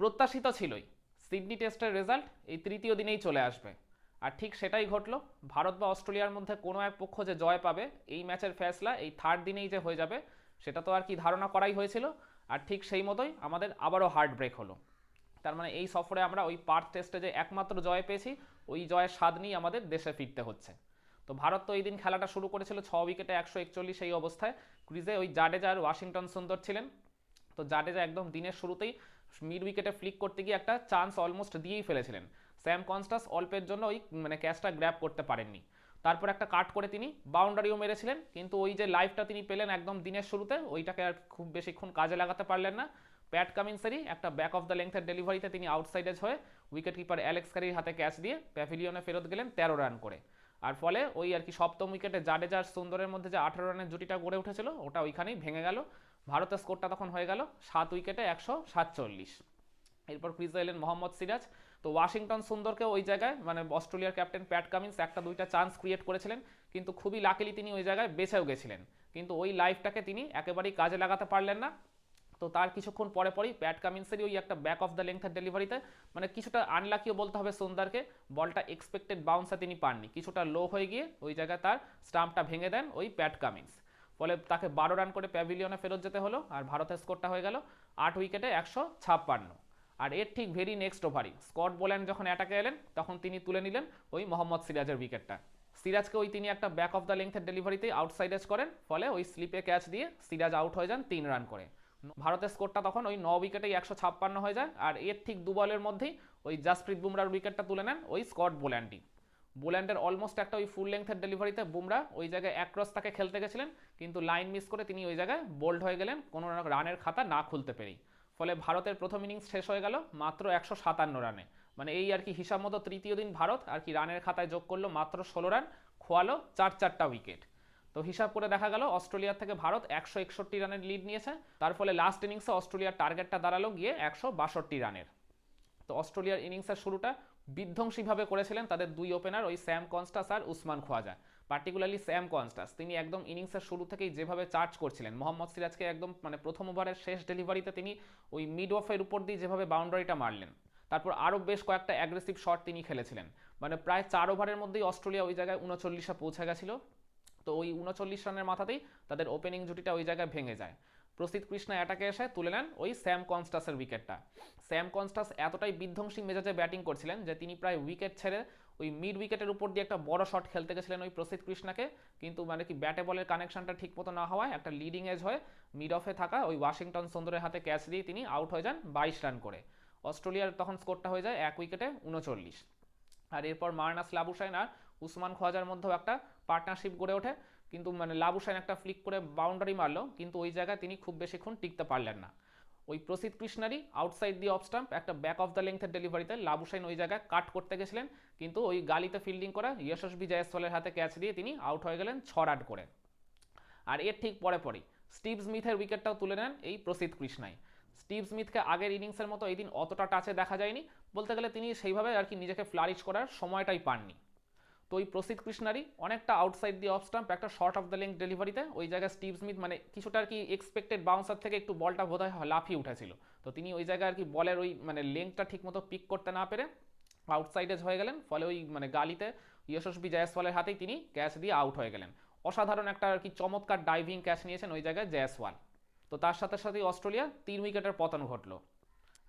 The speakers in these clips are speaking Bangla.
প্রত্যাশিত ছিলই সিডনি টেস্টের রেজাল্ট এই তৃতীয় দিনেই চলে আসবে, আর ঠিক সেটাই ঘটলো। ভারত বা অস্ট্রেলিয়ার মধ্যে কোনো এক পক্ষ যে জয় পাবে এই ম্যাচের ফেসলা এই থার্ড দিনেই যে হয়ে যাবে, সেটা তো আর কি ধারণা করাই হয়েছিল। আর ঠিক সেই মতোই আমাদের আবারও হার্ট ব্রেক হলো। তার মানে এই সফরে আমরা ওই পার্থ টেস্টে যে একমাত্র জয় পেয়েছি, ওই জয়ের স্বাদ নিয়ে আমাদের দেশে ফিরতে হচ্ছে। তো ভারত তো এই দিন খেলাটা শুরু করেছিল 6 উইকেটে 141 এই অবস্থায়। ক্রিজে ওই জাডেজা আর ওয়াশিংটন সুন্দর ছিলেন। তো জাডেজা একদম দিনের শুরুতেই মিড উইকেটে ফ্লিক করতে গিয়ে একটা চান্স অলমোস্ট দিয়েই ফেলেছিলেন। স্যাম কনস্টাস অল্পের জন্য ওই মানে ক্যাচটা গ্র্যাব করতে পারেননি। তারপর একটা কাট করে তিনি বাউন্ডারিও মেরেছিলেন, কিন্তু ওই যে লাইফটা তিনি পেলেন একদম দিনের শুরুতে, ওইটাকে আর খুব বেশিক্ষণ কাজে লাগাতে পারলেন না। প্যাট কামিন্সেরই একটা ব্যাক অফ দ্য লেন্থের ডেলিভারিতে তিনি আউটসাইডেজ হয়ে উইকেট কিপার অ্যালেক্স ক্যারির হাতে ক্যাচ দিয়ে প্যাভিলিয়নে ফেরত গেলেন 13 রান করে। আর ফলে ওই আর কি সপ্তম উইকেটে জাডেজার সুন্দরের মধ্যে যে 18 রানের জুটিটা গড়ে উঠেছিল ওটা ওইখানেই ভেঙে গেল। ভারতের স্কোরটা তখন হয়ে গেল 7 উইকেটে 147। এরপর ক্রিজে এলেন মোহাম্মদ সিরাজ। তো ওয়াশিংটন সুন্দরকে ওই জায়গায় মানে অস্ট্রেলিয়ার ক্যাপ্টেন প্যাট কামিন্স একটা দুইটা চান্স ক্রিয়েট করেছিলেন, কিন্তু খুবই লাকিলি তিনি ওই জায়গায় বেঁচেও গেছিলেন। কিন্তু ওই লাইফটাকে তিনি একেবারেই কাজে লাগাতে পারলেন না। তো তার কিছুক্ষণ পরে পরেই প্যাট কামিন্সেরই ওই একটা ব্যাক অফ দ্য লেন্থের ডেলিভারিতে মানে কিছুটা আনলাকিও বলতে হবে সুন্দরকে, বলটা এক্সপেক্টেড বাউন্সে তিনি পাননি, কিছুটা লো হয়ে গিয়ে ওই জায়গায় তার স্টাম্পটা ভেঙে দেন ওই প্যাট কামিন্স। ফলে তাকে 12 রান করে প্যাভিলিয়নে ফেরত যেতে হলো, আর ভারতের স্কোরটা হয়ে গেল 8 উইকেটে 156। আর এর ঠিক ভেরি নেক্সট ওভারই স্কট বোল্যান্ড যখন অ্যাটাকে এলেন তখন তিনি তুলে নিলেন ওই মোহাম্মদ সিরাজের উইকেটটা। সিরাজকে ওই তিনি একটা ব্যাক অফ দ্য লেন্থের ডেলিভারিতেই আউটসাইডেজ করেন, ফলে ওই স্লিপে ক্যাচ দিয়ে সিরাজ আউট হয়ে যান 3 রান করে। ভারতের স্কোরটা তখন ওই 9 উইকেটেই 156 হয়ে যায়। আর এর ঠিক দু বলের মধ্যেই ওই জাসপ্রীত বুমরার উইকেটটা তুলে নেন ওই স্কট বোল্যান্ডই। বোল্যান্ডের অলমোস্ট একটা ওই ফুল লেন্থের ডেলিভারিতে বুমরা ওই জায়গায় একক্রস তাকে খেলতে গেছিলেন, কিন্তু লাইন মিস করে তিনি ওই জায়গায় বোল্ড হয়ে গেলেন কোনো রানের খাতা না খুলতে পেরেই। ফলে ভারতের প্রথম ইনিংস শেষ হয়ে গেল মাত্র 157 রানে। মানে এই আর কি হিসাব মতো তৃতীয় দিন ভারত আর কি রানের খাতায় যোগ করলো মাত্র 16 রান, খোয়ালো চারটা উইকেট। তো হিসাব করে দেখা গেল অস্ট্রেলিয়ার থেকে ভারত 161 রানের লিড নিয়েছে। তার ফলে লাস্ট ইনিংসে অস্ট্রেলিয়ার টার্গেটটা দাঁড়ালো গিয়ে 162 রানের। তো অস্ট্রেলিয়ার ইনিংসের শুরুটা বিধ্বংসীভাবে করেছিলেন তাদের দুই ওপেনার ওই স্যাম কনস্টাস আর Usman Khawaja. Particularly Sam Konstas তিনি একদম ইনিংসের শুরু থেকেই যেভাবে চার্জ করছিলেন মোহাম্মদ সিরাজকে, একদম মানে প্রথম ওভারের শেষ ডেলিভারিতে তিনি ওই মিড অফের উপর দিয়ে যেভাবে বাউন্ডারিটা মারলেন, তারপর আরও বেশ কয়েকটা অ্যাগ্রেসিভ শট তিনি খেলেছিলেন। মানে প্রায় 4 ওভারের মধ্যেই অস্ট্রেলিয়া ওই জায়গায় 39-এ পৌঁছে গেছিল। তো ওই 39 রানের মাথাতেই তাদের ওপেনিং জুটিটা ওই জায়গায় ভেঙে যায়। প্রসিদ্ধ কৃষ্ণা অ্যাটাকে এসে তুলে নেন ওই স্যাম কনস্টাসের উইকেটটা। স্যাম কনস্টাস এতটাই বিধ্বংসী মেজাজে ব্যাটিং করছিলেন যে তিনি প্রায় উইকেট ছেড়ে ওই মিড উইকেটের উপর দিয়ে একটা বড় শট খেলতে গেছিলেন ওই প্রসিদ্ধ কৃষ্ণাকে, কিন্তু মানে কি ব্যাটে বলের কানেকশনটা ঠিক মতো না হওয়ায় একটা লিডিং এজ হয়ে মিড অফে থাকা ওই ওয়াশিংটন সুন্দরের হাতে ক্যাচ দিয়ে তিনি আউট হয়ে যান 22 রান করে। অস্ট্রেলিয়ার তখন স্কোরটা হয়ে যায় 1 উইকেটে 39। আর এরপর মার্নাস লাবুসাইন আর উসমান খোয়াজার মধ্যেও একটা পার্টনারশিপ গড়ে ওঠে, কিন্তু মানে লাবুসাইন একটা ফ্লিক করে বাউন্ডারি মারলো, কিন্তু ওই জায়গায় তিনি খুব বেশিক্ষণ টিকতে পারলেন না। ওই প্রসিদ্ধ কৃষ্ণারই আউটসাইড দি অফ স্টাম্প একটা ব্যাক অফ দ্য লেন্থের ডেলিভারিতে লাবুসাইন ওই জায়গায় কাট করতে গেছিলেন, কিন্তু ওই গালিতে ফিল্ডিং করা যশস্বী জয়সওয়ালের হাতে ক্যাচ দিয়ে তিনি আউট হয়ে গেলেন 6 রান করে। আর এর ঠিক পরে পরেই স্টিভ স্মিথের উইকেটটাও তুলে নেন এই প্রসিদ্ধ কৃষ্ণাই। স্টিভ স্মিথকে আগের ইনিংসের মতো এই দিন অতটা টাচে দেখা যায়নি, বলতে গেলে তিনি সেইভাবে আর কি নিজেকে ফ্লারিশ করার সময়টাই পাননি। তো ওই প্রসিদ্ধ কৃষ্ণারই অনেকটা আউটসাইড দিয়ে অফ স্টাম্প একটা শর্ট অফ দ্য লেন্থ ডেলিভারিতে ওই জায়গায় স্টিভ স্মিথ মানে কিছুটা আর কি এক্সপেক্টেড বাউন্সার থেকে একটু বলটা বোধহয় লাফিয়ে উঠেছিল। তো তিনি ওই জায়গায় আর কি বলের ওই মানে লেন্থটা ঠিকমতো পিক করতে না পেরে আউটসাইডেজ হয়ে গেলেন, ফলে ওই মানে গালিতে যশস্বী জয়সওয়ালের হাতেই তিনি ক্যাচ দিয়ে আউট হয়ে গেলেন। অসাধারণ একটা আর কি চমৎকার ডাইভিং ক্যাচ নিয়েছেন ওই জায়গায় জয়সওয়াল। তো তার সাথে সাথেই অস্ট্রেলিয়া 3 উইকেটের পতন ঘটলো।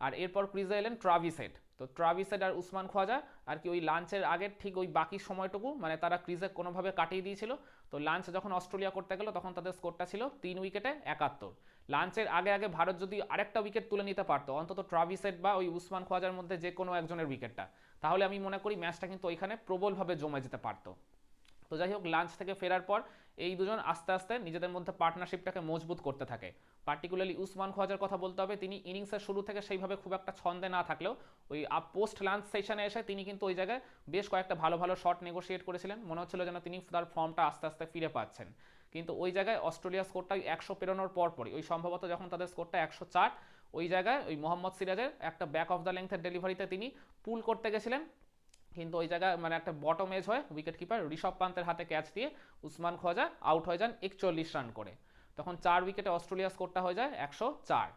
আর এরপর ক্রিজে এলেন ট্রাভিস হেড। তো ট্রাভিস হেড আর উসমান খোয়াজা আর কি ওই লাঞ্চের আগের ঠিক ওই বাকি সময়টুকু মানে তারা ক্রিজে কোনোভাবে কাটিয়ে দিয়েছিল। তো লাঞ্চ যখন অস্ট্রেলিয়া করতে গেল তখন তাদের স্কোরটা ছিল 3 উইকেটে 71। লাঞ্চের আগে আগে ভারত যদি আরেকটা উইকেট তুলে নিতে পারতো, অন্তত ট্রাভিস হেড বা ওই উসমান খোয়াজার মধ্যে যে কোনো একজনের উইকেটটা, তাহলে আমি মনে করি ম্যাচটা কিন্তু ওইখানে প্রবলভাবে জমে যেতে পারতো। তো যাই হোক, লাঞ্চ থেকে ফেরার পর এই দুজন আস্তে আস্তে নিজেদের মধ্যে পার্টনারশিপটাকে মজবুত করতে থাকে। পার্টিকুলারলি উসমান খোয়াজার কথা বলতে হবে, তিনি ইনিংসের শুরু থেকে সেইভাবে খুব একটা ছন্দে না থাকলেও ওই পোস্ট লাঞ্চ সেশনে এসে তিনি কিন্তু ওই জায়গায় বেশ কয়েকটা ভালো ভালো শট নেগোশিয়েট করেছিলেন, মনে হচ্ছিল যেন তিনি তার ফর্মটা আস্তে আস্তে ফিরে পাচ্ছেন। কিন্তু ওই জায়গায় অস্ট্রেলিয়া স্কোরটা 100 পেরোনোর পরপরই ওই সম্ভবত যখন তাদের স্কোরটা 104, ওই জায়গায় ওই মোহাম্মদ সিরাজের একটা ব্যাক অফ দ্য লেন্থের ডেলিভারিতে তিনি পুল করতে গেছিলেন, কিন্তু ওই জায়গায় মানে একটা বটম এজ হয় উইকেট কিপার ঋষভ পান্তের হাতে ক্যাচ দিয়ে উসমান খোয়াজা আউট হয়ে যান 41 রান করে। তখন 4 উইকেটে অস্ট্রেলিয়া স্কোরটা হয়ে যায় 104।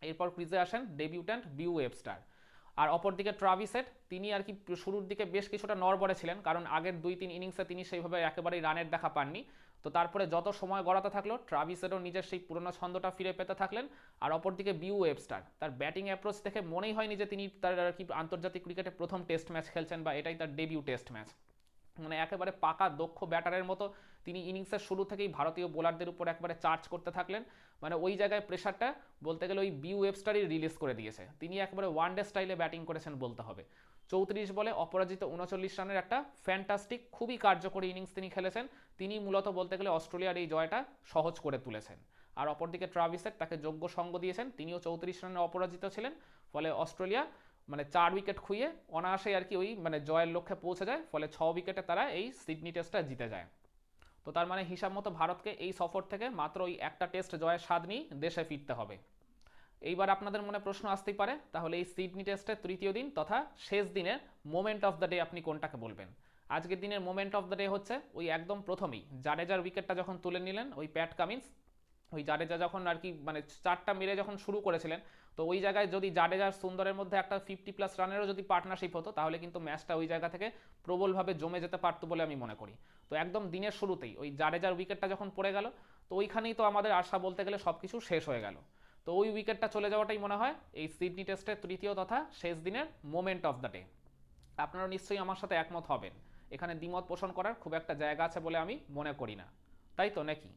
এরপর ক্রিজে আসেন ডেবিউট্যান্ট বিউ ওয়েবস্টার। আর অপরদিকে ট্রাভিস হেড, তিনি আর কি শুরুর দিকে বেশ কিছুটা নড়বড়ে ছিলেন, কারণ আগের 2-3 ইনিংসে তিনি সেইভাবে একেবারেই রানের দেখা পাননি। তো তারপরে যত সময় গড়াতে থাকলো ট্রাভিস হেডও নিজের সেই পুরনো ছন্দটা ফিরে পেতে থাকলেন। আর অপরদিকে বিউ ওয়েবস্টার, তার ব্যাটিং অ্যাপ্রোচ দেখে মনেই হয়নি যে তিনি তার আর কি আন্তর্জাতিক ক্রিকেটে প্রথম টেস্ট ম্যাচ খেলছেন বা এটাই তার ডেবিউ টেস্ট ম্যাচ। মানে একেবারে পাকা দক্ষ ব্যাটারের মতো তিনি ইনিংসের শুরু থেকেই ভারতীয় বোলারদের উপর একবারে চার্জ করতে থাকলেন। মানে ওই জায়গায় প্রেশারটা বলতে গেলে ওই বিউ ওয়েবস্টারই রিলিজ করে দিয়েছে। তিনি একবারে ওয়ানডে স্টাইলে ব্যাটিং করেছেন বলতে হবে। 34 বলে অপরাজিত 39 রানের একটা ফ্যান্টাস্টিক খুবই কার্যকরী ইনিংস তিনি খেলেছেন। তিনি মূলত বলতে গেলে অস্ট্রেলিয়ার এই জয়টা সহজ করে তুলেছেন। আর অপরদিকে ট্রাভিস হেড তাকে যোগ্য সঙ্গ দিয়েছেন, তিনিও 34 রানে অপরাজিত ছিলেন। ফলে অস্ট্রেলিয়া মানে 4 উইকেট খুইয়ে অনায়াসেই আর কি ওই মানে জয়ের লক্ষ্যে পৌঁছে যায়। ফলে 6 উইকেটে তারা এই সিডনি টেস্টটা জিতে যায়। তো তার মানে হিসাব মতো ভারতকে এই সফর থেকে মাত্র ওই একটা টেস্ট জয়ের স্বাদ নিয়েই দেশে ফিরতে হবে। এইবার আপনাদের মনে প্রশ্ন আসতেই পারে, তাহলে এই সিডনি টেস্টের তৃতীয় দিন তথা শেষ দিনের মোমেন্ট অফ দ্য ডে আপনি কোনটাকে বলবেন? আজকের দিনের মোমেন্ট অফ দ্য ডে হচ্ছে ওই একদম প্রথমেই জাডেজার উইকেটটা যখন তুলে নিলেন ওই প্যাট কামিন্স। ওই জাডেজা যখন আর কি মানে 4টা মেরে যখন শুরু করেছিলেন, তো ওই জায়গায় যদি জাডেজার সুন্দরের মধ্যে একটা 50+ রানেরও যদি পার্টনারশিপ হতো, তাহলে কিন্তু ম্যাচটা ওই জায়গা থেকে প্রবলভাবে জমে যেতে পারতো বলে আমি মনে করি। তো একদম দিনের শুরুতেই ওই জাডেজার উইকেটটা যখন পড়ে গেল, তো ওইখানেই তো আমাদের আশা বলতে গেলে সব কিছু শেষ হয়ে গেল। তো ওই উইকেটটা চলে যাওয়াটাই মনে হয় এই সিডনি টেস্টের তৃতীয় তথা শেষ দিনের মোমেন্ট অফ দ্য ডে। আপনারা নিশ্চয়ই আমার সাথে একমত হবেন, এখানে দ্বিমত পোষণ করার খুব একটা জায়গা আছে বলে আমি মনে করি না, তাই তো নাকি?